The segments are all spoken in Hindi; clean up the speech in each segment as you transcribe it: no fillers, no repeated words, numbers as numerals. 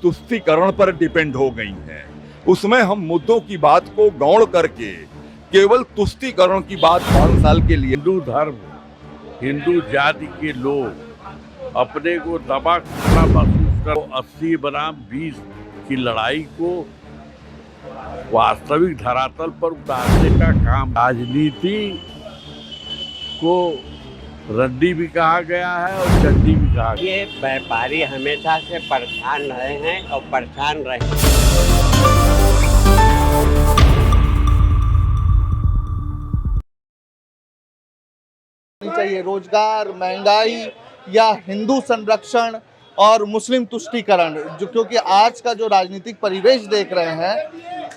तुष्टीकरण पर डिपेंड हो गई हैं। उसमें हम मुद्दों की बात को गौण करके केवल तुष्टीकरण की बात 5 साल के लिए हिंदू धर्म, हिंदू जाति के लोग अपने को दबा खतरा महसूस कर 80 बनाम 20 की लड़ाई को वास्तविक धरातल पर उतारने का काम, राजनीति को रद्दी भी कहा गया है और चंडी भी कहा गया है। ये व्यापारी हमेशा से परेशान रहे हैं और परेशान रहे। चाहिए रोजगार, महंगाई या हिंदू संरक्षण और मुस्लिम तुष्टीकरण, जो क्योंकि आज का जो राजनीतिक परिवेश देख रहे हैं,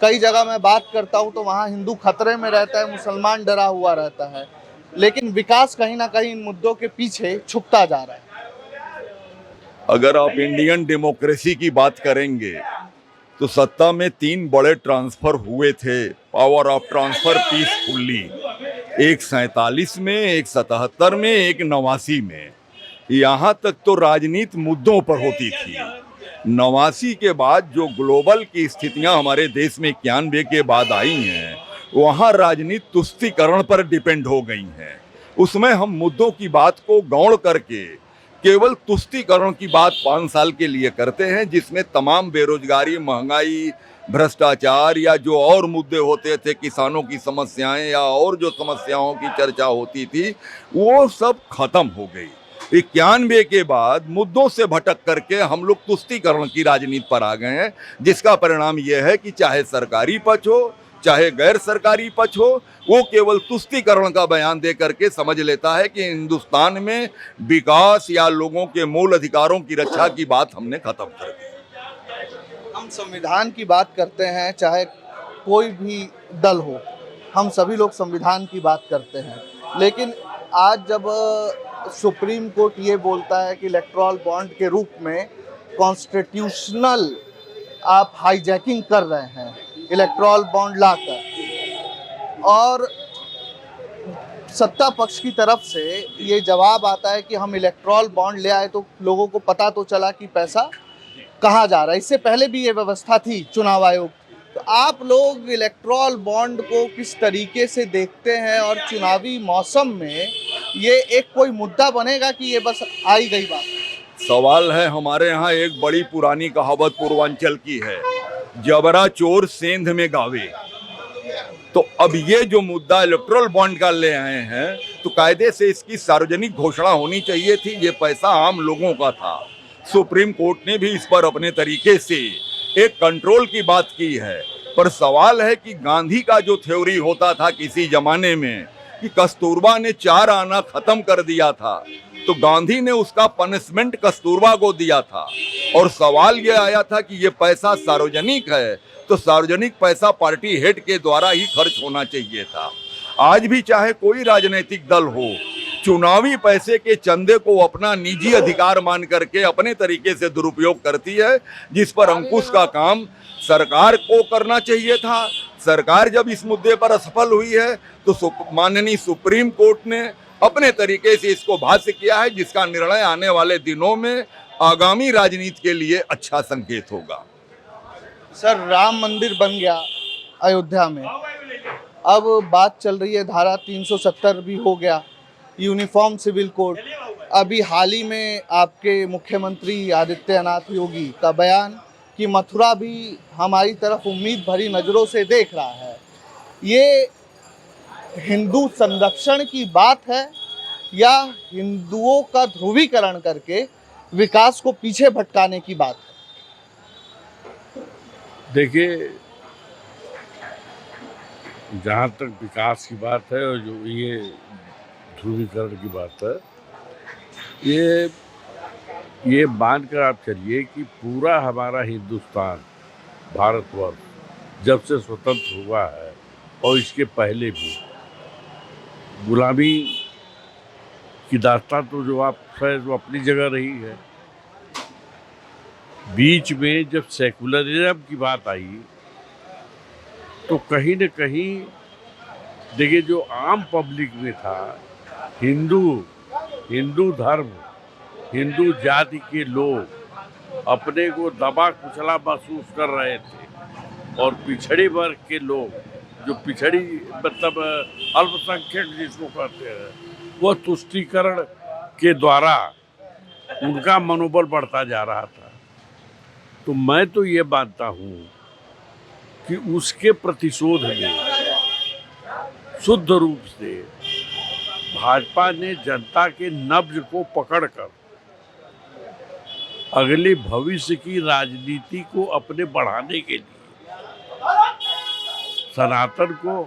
कई जगह मैं बात करता हूं तो वहां हिंदू खतरे में रहता है, मुसलमान डरा हुआ रहता है, लेकिन विकास कहीं ना कहीं इन मुद्दों के पीछे छुपता जा रहा है। अगर आप इंडियन डेमोक्रेसी की बात करेंगे तो सत्ता में 3 बड़े ट्रांसफर हुए थे, पावर ऑफ ट्रांसफर पीसफुली। एक 47 में, एक 77 में, एक 89 में। यहाँ तक तो राजनीति मुद्दों पर होती थी। 89 के बाद जो ग्लोबल की स्थितियां हमारे देश में 91 के बाद आई हैं, वहाँ राजनीति तुष्टीकरण पर डिपेंड हो गई हैं। उसमें हम मुद्दों की बात को गौण करके केवल तुष्टीकरण की बात 5 साल के लिए करते हैं, जिसमें तमाम बेरोजगारी, महंगाई, भ्रष्टाचार या जो और मुद्दे होते थे, किसानों की समस्याएं या और जो समस्याओं की चर्चा होती थी, वो सब खत्म हो गई। 91 के बाद मुद्दों से भटक करके हम लोग तुष्टीकरण की राजनीति पर आ गए हैं, जिसका परिणाम यह है कि चाहे सरकारी पक्ष हो चाहे गैर सरकारी पक्ष हो, वो केवल तुष्टीकरण का बयान दे करके समझ लेता है कि हिंदुस्तान में विकास या लोगों के मूल अधिकारों की रक्षा की बात हमने खत्म कर दी। हम संविधान की बात करते हैं, चाहे कोई भी दल हो, हम सभी लोग संविधान की बात करते हैं, लेकिन आज जब सुप्रीम कोर्ट ये बोलता है कि इलेक्टोरल बॉन्ड के रूप में कॉन्स्टिट्यूशनल आप हाईजैकिंग कर रहे हैं इलेक्टोरल बॉन्ड लाकर, और सत्ता पक्ष की तरफ से ये जवाब आता है कि हम इलेक्टोरल बॉन्ड ले आए तो लोगों को पता तो चला कि पैसा कहाँ जा रहा है। इससे पहले भी ये व्यवस्था थी चुनाव आयोग। तो आप लोग इलेक्टोरल बॉन्ड को किस तरीके से देखते हैं, और चुनावी मौसम में ये एक कोई मुद्दा बनेगा कि ये बस आई गई बात? सवाल है, हमारे यहाँ एक बड़ी पुरानी कहावत पूर्वांचल की है, जबरा चोर सेंध में गावे। तो अब ये जो मुद्दा इलेक्टोरल बॉन्ड का ले आए हैं, तो कायदे से इसकी सार्वजनिक घोषणा होनी चाहिए थी। ये पैसा आम लोगों का था। सुप्रीम कोर्ट ने भी इस पर अपने तरीके से एक कंट्रोल की बात की है। पर सवाल है कि गांधी का जो थ्योरी होता था किसी जमाने में कि कस्तूरबा ने 4 आना खत्म कर दिया था, तो गांधी ने उसका पनिशमेंट कस्तूरबा को दिया था। और सवाल ये आया था कि ये पैसा सार्वजनिक है, तो सार्वजनिक पैसा पार्टी हेड के द्वारा ही खर्च होना चाहिए था। आज भी चाहे कोई राजनीतिक दल हो, चुनावी पैसे के चंदे को अपना निजी अधिकार मान करके अपने तरीके से दुरुपयोग करती है, जिस पर अंकुश का काम सरकार को करना चाहिए था। सरकार जब इस मुद्दे पर असफल हुई है, तो माननीय सुप्रीम कोर्ट ने अपने तरीके से इसको भाष्य किया है, जिसका निर्णय आने वाले दिनों में आगामी राजनीति के लिए अच्छा संकेत होगा। सर, राम मंदिर बन गया अयोध्या में, अब बात चल रही है धारा 370 भी हो गया, यूनिफॉर्म सिविल कोड। अभी हाल ही में आपके मुख्यमंत्री आदित्यनाथ योगी का बयान कि मथुरा भी हमारी तरफ उम्मीद भरी नज़रों से देख रहा है। ये हिंदू संरक्षण की बात है या हिंदुओं का ध्रुवीकरण करके विकास को पीछे भटकाने की बात है? देखिए, जहाँ तक विकास की बात है और जो ये ध्रुवीकरण की बात है, ये मानकर आप चलिए कि पूरा हमारा हिंदुस्तान, भारतवर्ष जब से स्वतंत्र हुआ है और इसके पहले भी गुलामी की दास्तान तो जो आप है वो अपनी जगह रही है। बीच में जब सेकुलरिज्म की बात आई तो कहीं न कहीं देखिए, जो आम पब्लिक में था, हिंदू धर्म, हिंदू जाति के लोग अपने को दबा कुचला महसूस कर रहे थे, और पिछड़े वर्ग के लोग, जो पिछड़ी मतलब अल्पसंख्यक जिसको कहते हैं, वो तुष्टीकरण के द्वारा उनका मनोबल बढ़ता जा रहा था। तो मैं तो ये मानता हूँ कि उसके प्रतिशोध में शुद्ध रूप से भाजपा ने जनता के नब्ज को पकड़कर अगले भविष्य की राजनीति को अपने बढ़ाने के लिए सनातन को,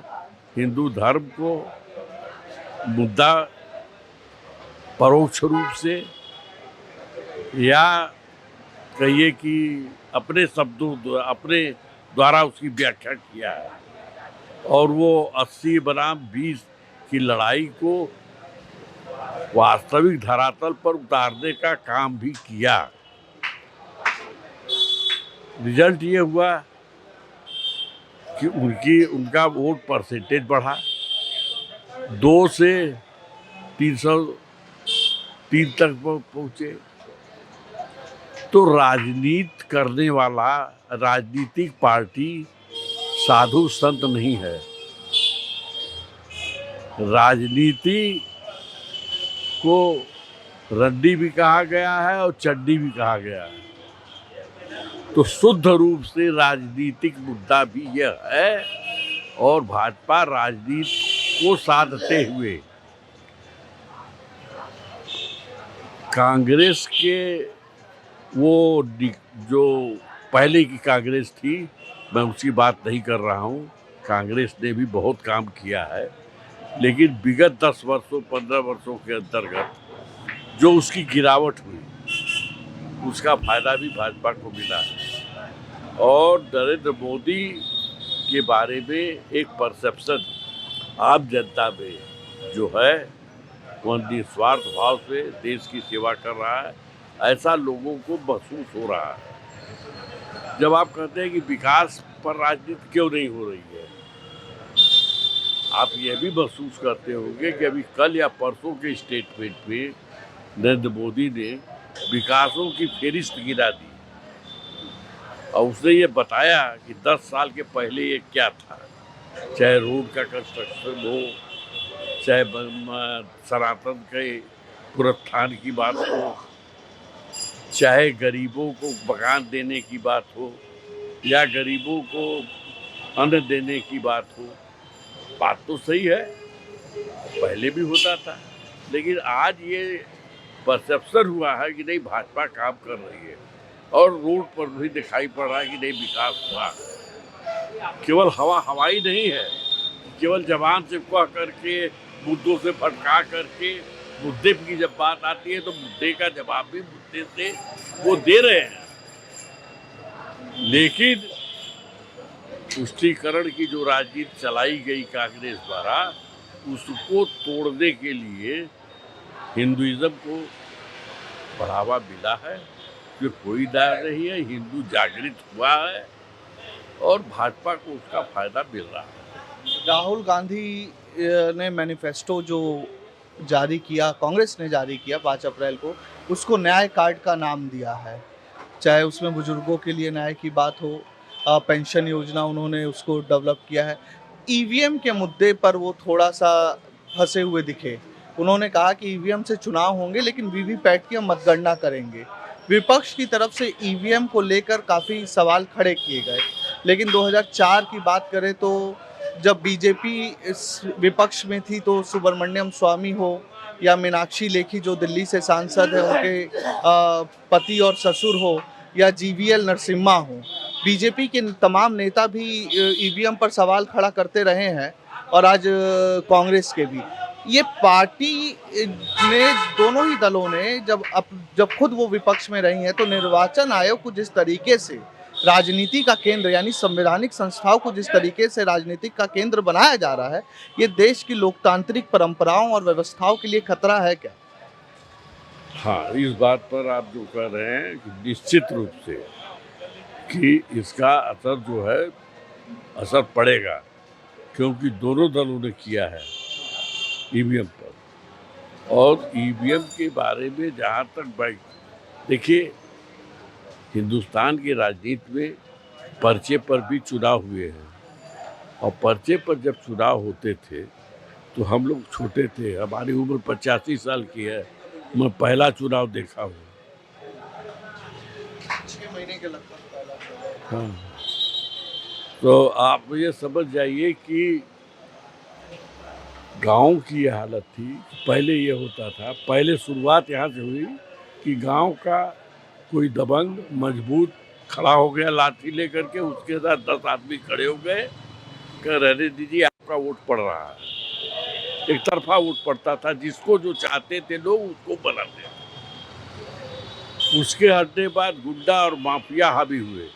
हिंदू धर्म को मुद्दा परोक्ष रूप से या कहिए कि अपने शब्दों अपने द्वारा उसकी व्याख्या किया है, और वो 80 बनाम 20 की लड़ाई को वास्तविक धरातल पर उतारने का काम भी किया। रिजल्ट ये हुआ कि उनका वोट परसेंटेज बढ़ा, 2 से 303 तक पहुंचे। तो राजनीति करने वाला राजनीतिक पार्टी साधु संत नहीं है। राजनीति को रड्डी भी कहा गया है और चड्डी भी कहा गया है। तो शुद्ध रूप से राजनीतिक मुद्दा भी यह है, और भाजपा राजनीति को साधते हुए कांग्रेस के वो जो पहले की कांग्रेस थी, मैं उसकी बात नहीं कर रहा हूँ, कांग्रेस ने भी बहुत काम किया है, लेकिन विगत 10 वर्षों 15 वर्षों के अंतर्गत जो उसकी गिरावट हुई, उसका फायदा भी भाजपा को मिला है। और नरेंद्र मोदी के बारे में एक परसेप्शन आम जनता में जो है, वह निस्वार्थ भाव से देश की सेवा कर रहा है, ऐसा लोगों को महसूस हो रहा है। जब आप कहते हैं कि विकास पर राजनीति क्यों नहीं हो रही है, आप यह भी महसूस करते होंगे कि अभी कल या परसों के स्टेटमेंट में नरेंद्र मोदी ने विकासों की फेरिस्त गिरा दी, और उसने ये बताया कि 10 साल के पहले ये क्या था, चाहे रोड का कंस्ट्रक्शन हो, चाहे सनातन के पुनरुत्थान की बात हो, चाहे गरीबों को मकान देने की बात हो, या गरीबों को अन्न देने की बात हो। बात तो सही है, पहले भी होता था, लेकिन आज ये परसेप्शन हुआ है कि नहीं, भाजपा काम कर रही है, और रोड पर भी दिखाई पड़ रहा है कि नहीं, विकास हुआ। केवल हवाई नहीं है, केवल जबान से कह करके, मुद्दों से भटका करके, मुद्दे की जब बात आती है तो मुद्दे का जवाब भी मुद्दे से वो दे रहे हैं। लेकिन तुष्टीकरण की जो राजनीति चलाई गई कांग्रेस द्वारा, उसको तोड़ने के लिए हिंदुइज्म को बढ़ावा मिला है, जो कोई दायर नहीं है। हिंदू जागृत हुआ है और भाजपा को उसका फायदा मिल रहा है। राहुल गांधी ने मैनिफेस्टो जो जारी किया, कांग्रेस ने जारी किया 5 अप्रैल को, उसको न्याय कार्ड का नाम दिया है। चाहे उसमें बुजुर्गों के लिए न्याय की बात हो, पेंशन योजना उन्होंने उसको डेवलप किया है। ईवीएम के मुद्दे पर वो थोड़ा सा फंसे हुए दिखे। उन्होंने कहा कि ईवीएम से चुनाव होंगे, लेकिन वीवीपैट की हम मतगणना करेंगे। विपक्ष की तरफ से ईवीएम को लेकर काफ़ी सवाल खड़े किए गए, लेकिन 2004 की बात करें तो जब बीजेपी इस विपक्ष में थी, तो सुब्रमण्यम स्वामी हो या मीनाक्षी लेखी जो दिल्ली से सांसद है, उनके पति और ससुर हो, या जीवीएल नरसिम्हा हो, बीजेपी के तमाम नेता भी ईवीएम पर सवाल खड़ा करते रहे हैं, और आज कांग्रेस के भी। ये पार्टी ने, दोनों ही दलों ने जब खुद वो विपक्ष में रही हैं, तो निर्वाचन आयोग को जिस तरीके से राजनीति का केंद्र, यानी संवैधानिक संस्थाओं को जिस तरीके से राजनीति का केंद्र बनाया जा रहा है, ये देश की लोकतांत्रिक परंपराओं और व्यवस्थाओं के लिए खतरा है क्या? हाँ, इस बात पर आप जो कह रहे हैं कि निश्चित रूप से कि इसका असर जो है, असर पड़ेगा, क्योंकि दोनों दलों ने किया है ईवीएम पर। और ईवीएम के बारे में जहाँ तक देखिए, हिंदुस्तान की राजनीति में पर्चे पर भी चुनाव हुए हैं, और पर्चे पर जब चुनाव होते थे तो हम लोग छोटे थे, हमारी उम्र 85 साल की है, मैं पहला चुनाव देखा हूँ। 6 महीने के लगभग पहला। हाँ, तो आप ये समझ जाइए कि गांव की ये हालत थी। पहले ये होता था, पहले शुरुआत यहाँ से हुई कि गांव का कोई दबंग मजबूत खड़ा हो गया लाठी लेकर के, उसके साथ 10 आदमी खड़े हो गए, कह रहने दीजिए आपका वोट पड़ रहा है। एक तरफा वोट पड़ता था, जिसको जो चाहते थे लोग उसको बनाते थे। उसके हटने बाद गुंडा और माफिया हावी हुए,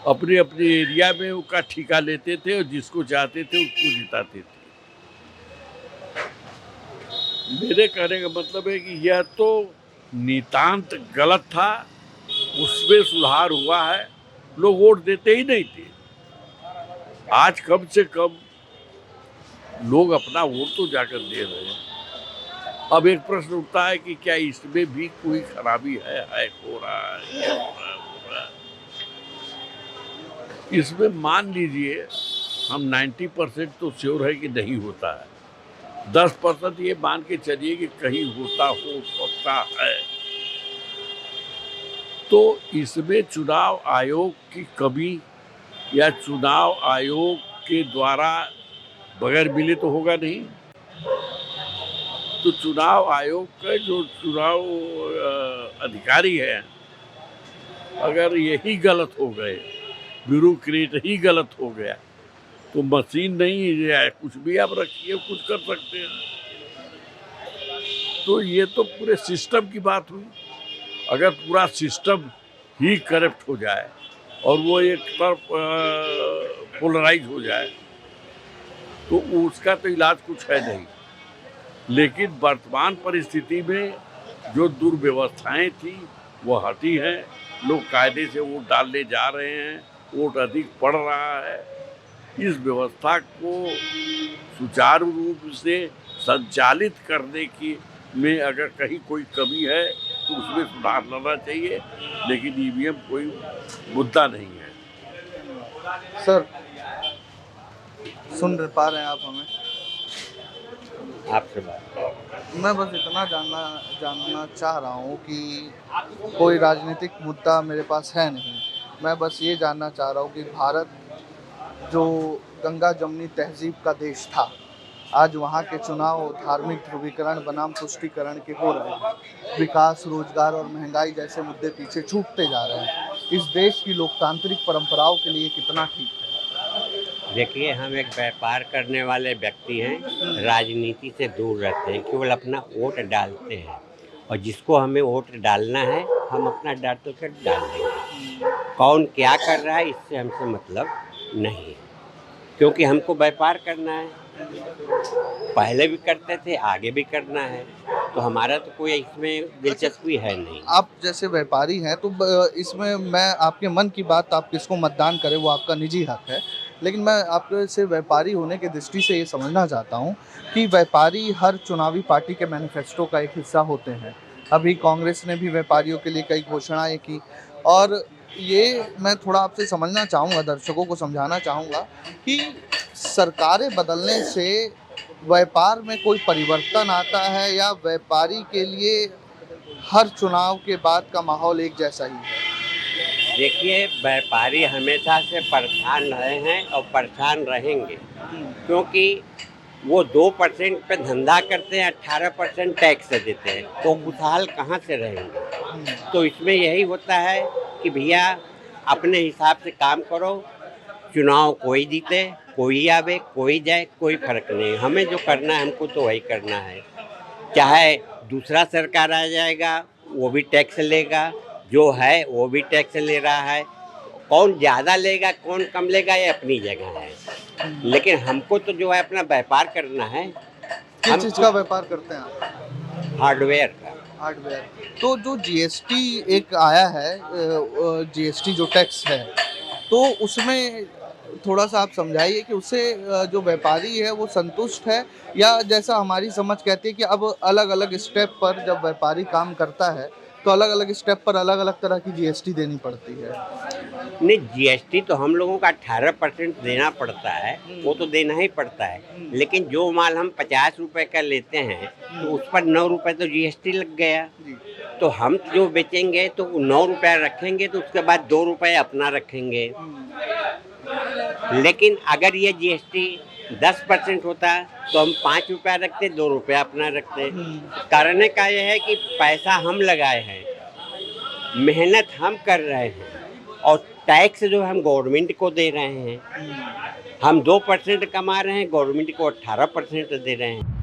अपने अपने एरिया में उसका ठिका लेते थे और जिसको चाहते थे उसको जिताते थे। मेरे कहने का मतलब है कि यह तो नितांत गलत था, उसमें सुधार हुआ है, लोग वोट देते ही नहीं थे। आज कम से कम लोग अपना वोट तो जाकर दे रहे हैं। अब एक प्रश्न उठता है कि क्या इसमें भी कोई खराबी है हो रहा है, क्या हो रहा है। इसमें मान लीजिए हम 90% तो श्योर है कि नहीं होता है, 10% ये मान के चलिए कि कहीं होता हो सकता है। तो इसमें चुनाव आयोग की कमी या चुनाव आयोग के द्वारा बगैर मिले तो होगा नहीं। तो चुनाव आयोग का जो चुनाव अधिकारी है, अगर यही गलत हो गए, ब्यूरोक्रेट ही गलत हो गया, तो मशीन नहीं है, कुछ भी आप रखिए कुछ कर सकते हैं। तो ये तो पूरे सिस्टम की बात हुई। अगर पूरा सिस्टम ही करप्ट हो जाए और वो एक तरफ पोलराइज हो जाए तो उसका तो इलाज कुछ है नहीं। लेकिन वर्तमान परिस्थिति में जो दुर्व्यवस्थाएं थी वो हटी हैं, लोग कायदे से वोट डालने जा रहे हैं, वोट अधिक पड़ रहा है। इस व्यवस्था को सुचारू रूप से संचालित करने की में अगर कहीं कोई कमी है तो उसमें सुधार लाना चाहिए, लेकिन ईवीएम कोई मुद्दा नहीं है। सर, सुन पा रहे हैं आप हमें? आपसे बात मैं बस इतना जानना चाह रहा हूँ कि कोई राजनीतिक मुद्दा मेरे पास है नहीं। मैं बस ये जानना चाह रहा हूँ कि भारत जो गंगा जमुनी तहजीब का देश था, आज वहाँ के चुनाव धार्मिक ध्रुवीकरण बनाम तुष्टीकरण के हो रहे हैं। विकास, रोजगार और महंगाई जैसे मुद्दे पीछे छूटते जा रहे हैं। इस देश की लोकतांत्रिक परंपराओं के लिए कितना ठीक है? देखिए, हम एक व्यापार करने वाले व्यक्ति हैं, राजनीति से दूर रहते हैं, केवल अपना वोट डालते हैं, और जिसको हमें वोट डालना है हम अपना डाल तो कर डाल देंगे। कौन क्या कर रहा है इससे हमसे मतलब नहीं है, क्योंकि हमको व्यापार करना है, पहले भी करते थे, आगे भी करना है, तो हमारा तो कोई इसमें दिलचस्पी है नहीं। आप जैसे व्यापारी हैं तो इसमें मैं आपके मन की बात, आप किसको मतदान करें वो आपका निजी हक है, लेकिन मैं आपके से व्यापारी होने की दृष्टि से ये समझना चाहता हूँ कि व्यापारी हर चुनावी पार्टी के मैनिफेस्टो का एक हिस्सा होते हैं। अभी कांग्रेस ने भी व्यापारियों के लिए कई घोषणाएं की, और ये मैं थोड़ा आपसे समझना चाहूँगा, दर्शकों को समझाना चाहूँगा कि सरकारें बदलने से व्यापार में कोई परिवर्तन आता है या व्यापारी के लिए हर चुनाव के बाद का माहौल एक जैसा ही है? देखिए, व्यापारी हमेशा से परेशान रहे हैं और परेशान रहेंगे, क्योंकि वो 2% पे धंधा करते हैं, 18% टैक्स देते हैं, तो खुशहाल कहाँ से रहेंगे। तो इसमें यही होता है कि भैया अपने हिसाब से काम करो, चुनाव कोई जीते कोई आवे कोई जाए, कोई फर्क नहीं। हमें जो करना है हमको तो वही करना है, चाहे दूसरा सरकार आ जाएगा वो भी टैक्स लेगा, जो है वो भी टैक्स ले रहा है, कौन ज़्यादा लेगा कौन कम लेगा ये अपनी जगह है, लेकिन हमको तो जो है अपना व्यापार करना है। किस चीज़ का व्यापार करते हैं आप? हार्डवेयर का। हार्डवेयर। तो जो जीएसटी एक आया है, जीएसटी जो टैक्स है, तो उसमें थोड़ा सा आप समझाइए कि उससे जो व्यापारी है वो संतुष्ट है, या जैसा हमारी समझ कहती है कि अब अलग अलग स्टेप पर जब व्यापारी काम करता है तो अलग अलग स्टेप पर अलग अलग तरह की जीएसटी देनी पड़ती है। नहीं, जीएसटी तो हम लोगों का 18% देना पड़ता है, वो तो देना ही पड़ता है। लेकिन जो माल हम 50 रुपए का लेते हैं तो उस पर 9 रुपए तो जीएसटी लग गया। तो हम जो बेचेंगे तो 9 रुपया रखेंगे तो उसके बाद 2 रुपए अपना रखेंगे। लेकिन अगर ये जीएसटी 10% होता तो हम 5 रुपया रखते, 2 रुपया अपना रखते। कारण का यह है कि पैसा हम लगाए हैं, मेहनत हम कर रहे हैं और टैक्स जो हम गवर्नमेंट को दे रहे हैं। हम 2% कमा रहे हैं, गवर्नमेंट को 18% दे रहे हैं।